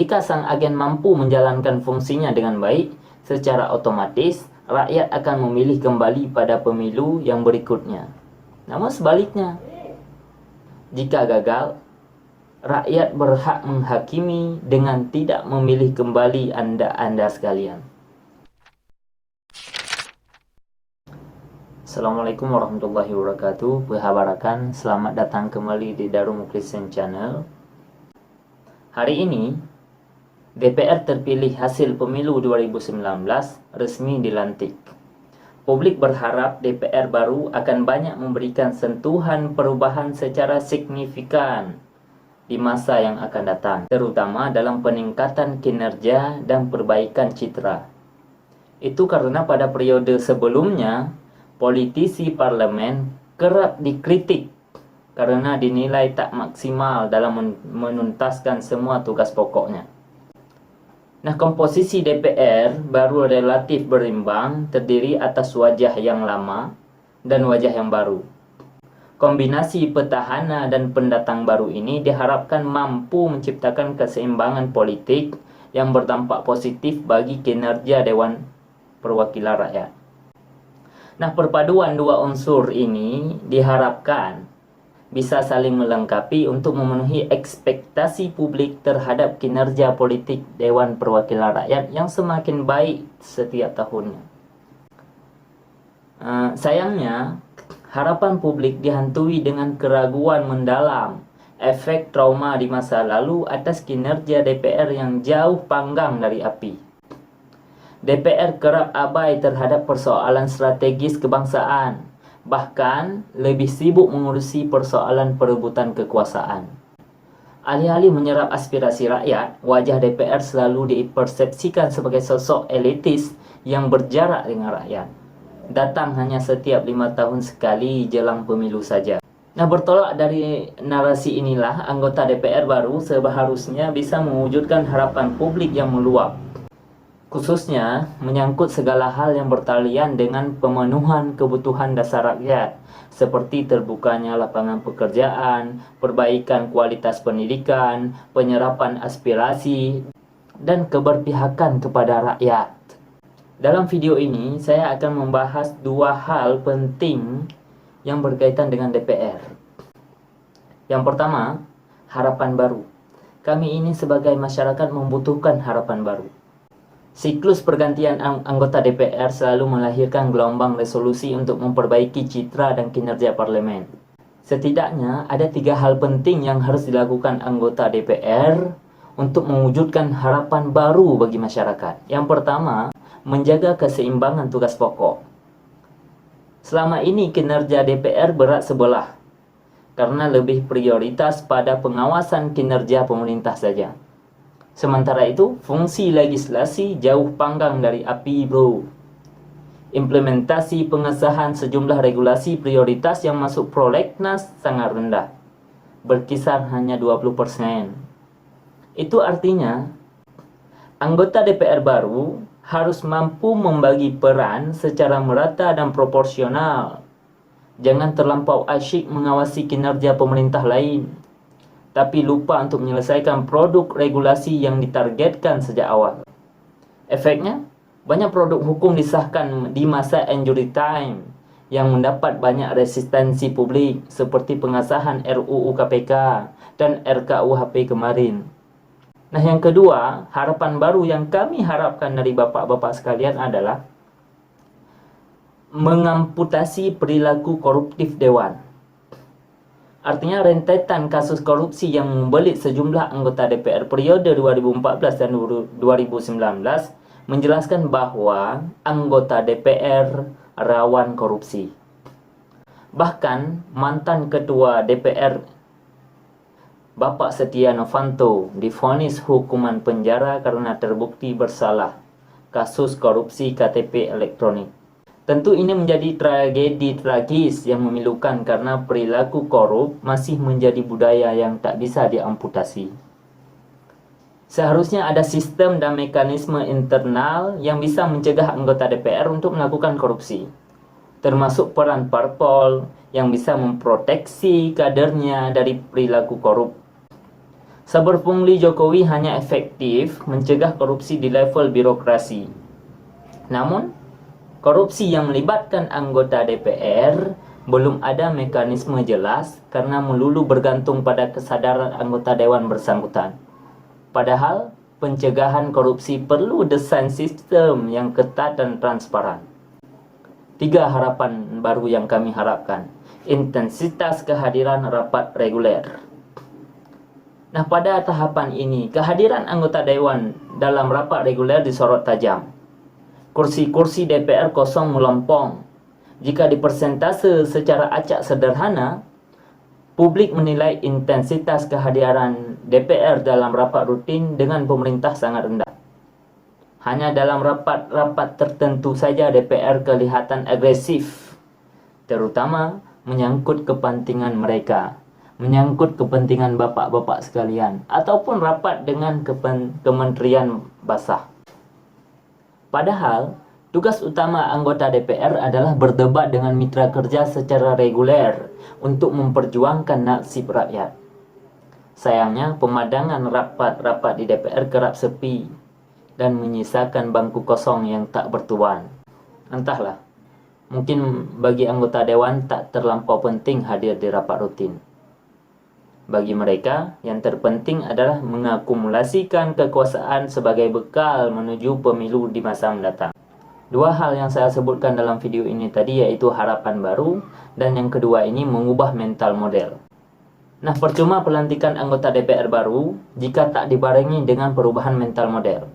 Jika sang agen mampu menjalankan fungsinya dengan baik, secara otomatis rakyat akan memilih kembali pada pemilu yang berikutnya. Namun sebaliknya, jika gagal, rakyat berhak menghakimi dengan tidak memilih kembali Anda sekalian. Assalamualaikum warahmatullahi wabarakatuh. Berhabarakan, selamat datang kembali di Darul Mukhlisin Channel. Hari ini, DPR terpilih hasil pemilu 2019 resmi dilantik. Publik berharap DPR baru akan banyak memberikan sentuhan perubahan secara signifikan di masa yang akan datang, terutama dalam peningkatan kinerja dan perbaikan citra. Itu karena pada periode sebelumnya, politisi parlemen kerap dikritik karena dinilai tak maksimal dalam menuntaskan semua tugas pokoknya. Nah, komposisi DPR baru relatif berimbang, terdiri atas wajah yang lama dan wajah yang baru. Kombinasi petahana dan pendatang baru ini diharapkan mampu menciptakan keseimbangan politik yang berdampak positif bagi kinerja Dewan Perwakilan Rakyat. Nah, perpaduan dua unsur ini diharapkan bisa saling melengkapi untuk memenuhi ekspektasi publik terhadap kinerja politik Dewan Perwakilan Rakyat yang semakin baik setiap tahunnya. Sayangnya, harapan publik dihantui dengan keraguan mendalam, efek trauma di masa lalu atas kinerja DPR yang jauh panggang dari api. DPR kerap abai terhadap persoalan strategis kebangsaan, bahkan lebih sibuk mengurusi persoalan perebutan kekuasaan. Alih-alih menyerap aspirasi rakyat, wajah DPR selalu dipersepsikan sebagai sosok elitis yang berjarak dengan rakyat. Datang hanya setiap 5 tahun sekali jelang pemilu saja. Nah, bertolak dari narasi inilah, anggota DPR baru seharusnya bisa mewujudkan harapan publik yang meluap, khususnya menyangkut segala hal yang bertalian dengan pemenuhan kebutuhan dasar rakyat, seperti terbukanya lapangan pekerjaan, perbaikan kualitas pendidikan, penyerapan aspirasi, dan keberpihakan kepada rakyat. Dalam video ini, saya akan membahas dua hal penting yang berkaitan dengan DPR. Yang pertama, harapan baru. Kami ini sebagai masyarakat membutuhkan harapan baru. Siklus pergantian anggota DPR selalu melahirkan gelombang resolusi untuk memperbaiki citra dan kinerja parlemen. Setidaknya ada 3 hal penting yang harus dilakukan anggota DPR untuk mewujudkan harapan baru bagi masyarakat. Yang pertama, menjaga keseimbangan tugas pokok. Selama ini kinerja DPR berat sebelah karena lebih prioritas pada pengawasan kinerja pemerintah saja. Sementara itu, fungsi legislasi jauh panggang dari api, bro. Implementasi pengesahan sejumlah regulasi prioritas yang masuk prolegnas sangat rendah, berkisar hanya 20%. Itu artinya, anggota DPR baru harus mampu membagi peran secara merata dan proporsional. Jangan terlampau asyik mengawasi kinerja pemerintah lain, tapi lupa untuk menyelesaikan produk regulasi yang ditargetkan sejak awal. Efeknya, banyak produk hukum disahkan di masa injury time yang mendapat banyak resistensi publik, seperti pengesahan RUU KPK dan RKUHP kemarin. Nah, yang kedua, harapan baru yang kami harapkan dari bapak-bapak sekalian adalah mengamputasi perilaku koruptif Dewan. Artinya, rentetan kasus korupsi yang membelit sejumlah anggota DPR periode 2014 dan 2019 menjelaskan bahwa anggota DPR rawan korupsi. Bahkan, mantan ketua DPR Bapak Setia Novanto divonis hukuman penjara karena terbukti bersalah kasus korupsi KTP elektronik. Tentu ini menjadi tragedi tragis yang memilukan karena perilaku korup masih menjadi budaya yang tak bisa diamputasi. Seharusnya ada sistem dan mekanisme internal yang bisa mencegah anggota DPR untuk melakukan korupsi, termasuk peran parpol yang bisa memproteksi kadernya dari perilaku korup. Saber pungli Jokowi hanya efektif mencegah korupsi di level birokrasi. Namun, korupsi yang melibatkan anggota DPR belum ada mekanisme jelas karena melulu bergantung pada kesadaran anggota dewan bersangkutan. Padahal, pencegahan korupsi perlu desain sistem yang ketat dan transparan. 3 harapan baru yang kami harapkan. Intensitas kehadiran rapat reguler. Nah, pada tahapan ini, kehadiran anggota dewan dalam rapat reguler disorot tajam. Kursi-kursi DPR kosong melompong. Jika dipersentase secara acak sederhana, publik menilai intensitas kehadiran DPR dalam rapat rutin dengan pemerintah sangat rendah. Hanya dalam rapat-rapat tertentu saja DPR kelihatan agresif, terutama menyangkut kepentingan mereka, menyangkut kepentingan bapak-bapak sekalian, ataupun rapat dengan kementerian basah. Padahal, tugas utama anggota DPR adalah berdebat dengan mitra kerja secara reguler untuk memperjuangkan nasib rakyat. Sayangnya, pemandangan rapat-rapat di DPR kerap sepi dan menyisakan bangku kosong yang tak bertuan. Entahlah, mungkin bagi anggota dewan tak terlampau penting hadir di rapat rutin. Bagi mereka, yang terpenting adalah mengakumulasikan kekuasaan sebagai bekal menuju pemilu di masa mendatang. 2 hal yang saya sebutkan dalam video ini tadi yaitu harapan baru, dan yang kedua ini mengubah mental model. Nah, percuma pelantikan anggota DPR baru jika tak dibarengi dengan perubahan mental model,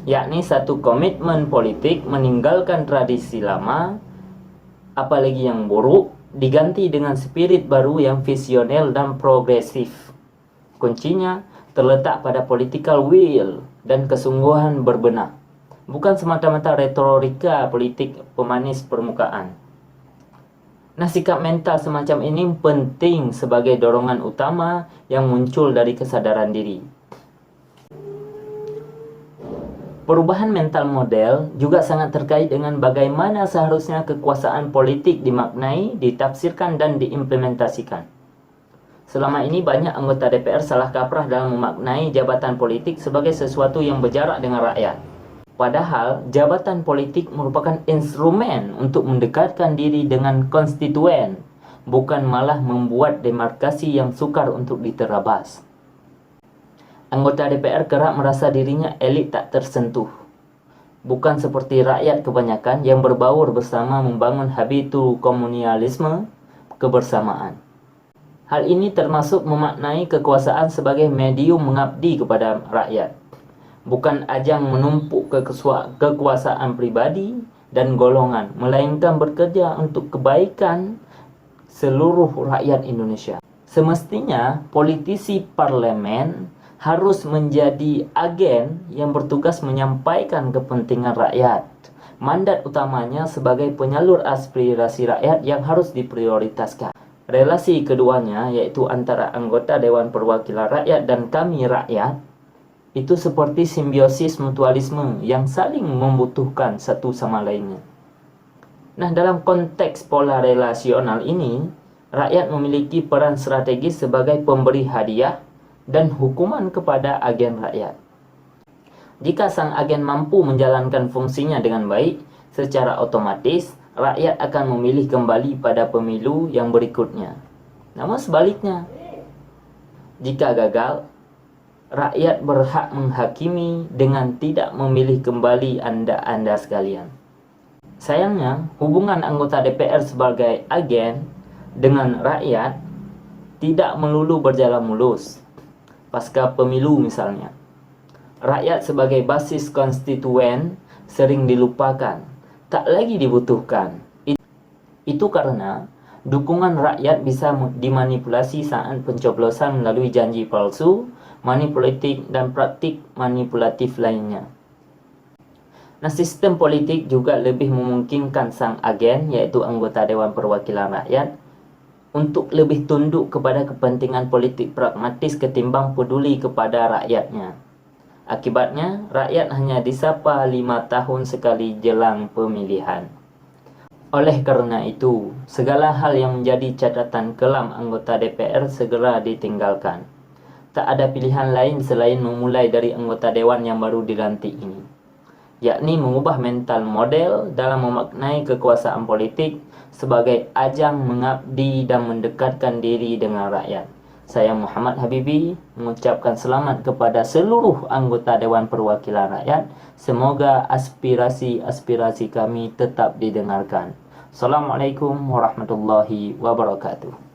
yakni satu komitmen politik meninggalkan tradisi lama, apalagi yang buruk, diganti dengan spirit baru yang visioner dan progresif. Kuncinya terletak pada political will dan kesungguhan berbenah, bukan semata-mata retorika politik pemanis permukaan. Nah, sikap mental semacam ini penting sebagai dorongan utama yang muncul dari kesadaran diri. Perubahan mental model juga sangat terkait dengan bagaimana seharusnya kekuasaan politik dimaknai, ditafsirkan, dan diimplementasikan. Selama ini banyak anggota DPR salah kaprah dalam memaknai jabatan politik sebagai sesuatu yang berjarak dengan rakyat. Padahal, jabatan politik merupakan instrumen untuk mendekatkan diri dengan konstituen, bukan malah membuat demarkasi yang sukar untuk diterabas. Anggota DPR kerap merasa dirinya elit tak tersentuh. Bukan seperti rakyat kebanyakan yang berbaur bersama membangun habitu komunalisme kebersamaan. Hal ini termasuk memaknai kekuasaan sebagai medium mengabdi kepada rakyat, bukan ajang menumpuk kekuasaan pribadi dan golongan, melainkan bekerja untuk kebaikan seluruh rakyat Indonesia. Semestinya politisi parlemen harus menjadi agen yang bertugas menyampaikan kepentingan rakyat. Mandat utamanya sebagai penyalur aspirasi rakyat yang harus diprioritaskan. Relasi keduanya, yaitu antara anggota Dewan Perwakilan Rakyat dan kami rakyat, itu seperti simbiosis mutualisme yang saling membutuhkan satu sama lainnya. Nah, dalam konteks pola relasional ini, rakyat memiliki peran strategis sebagai pemberi hadiah dan hukuman kepada agen rakyat. Jika sang agen mampu menjalankan fungsinya dengan baik, secara otomatis rakyat akan memilih kembali pada pemilu yang berikutnya. Namun sebaliknya, jika gagal, rakyat berhak menghakimi dengan tidak memilih kembali Anda sekalian. Sayangnya, hubungan anggota DPR sebagai agen dengan rakyat tidak melulu berjalan mulus. Pasca pemilu misalnya, rakyat sebagai basis konstituen sering dilupakan, tak lagi dibutuhkan. Itu karena dukungan rakyat bisa dimanipulasi saat pencoblosan melalui janji palsu, manipulatif, dan praktik manipulatif lainnya. Nah, sistem politik juga lebih memungkinkan sang agen, yaitu anggota Dewan Perwakilan Rakyat, untuk lebih tunduk kepada kepentingan politik pragmatis ketimbang peduli kepada rakyatnya. Akibatnya, rakyat hanya disapa 5 tahun sekali jelang pemilihan. Oleh karena itu, segala hal yang menjadi catatan kelam anggota DPR segera ditinggalkan. Tak ada pilihan lain selain memulai dari anggota dewan yang baru dilantik ini, yakni mengubah mental model dalam memaknai kekuasaan politik sebagai ajang mengabdi dan mendekatkan diri dengan rakyat. Saya Muhammad Habibi mengucapkan selamat kepada seluruh anggota Dewan Perwakilan Rakyat. Semoga aspirasi-aspirasi kami tetap didengarkan. Assalamualaikum warahmatullahi wabarakatuh.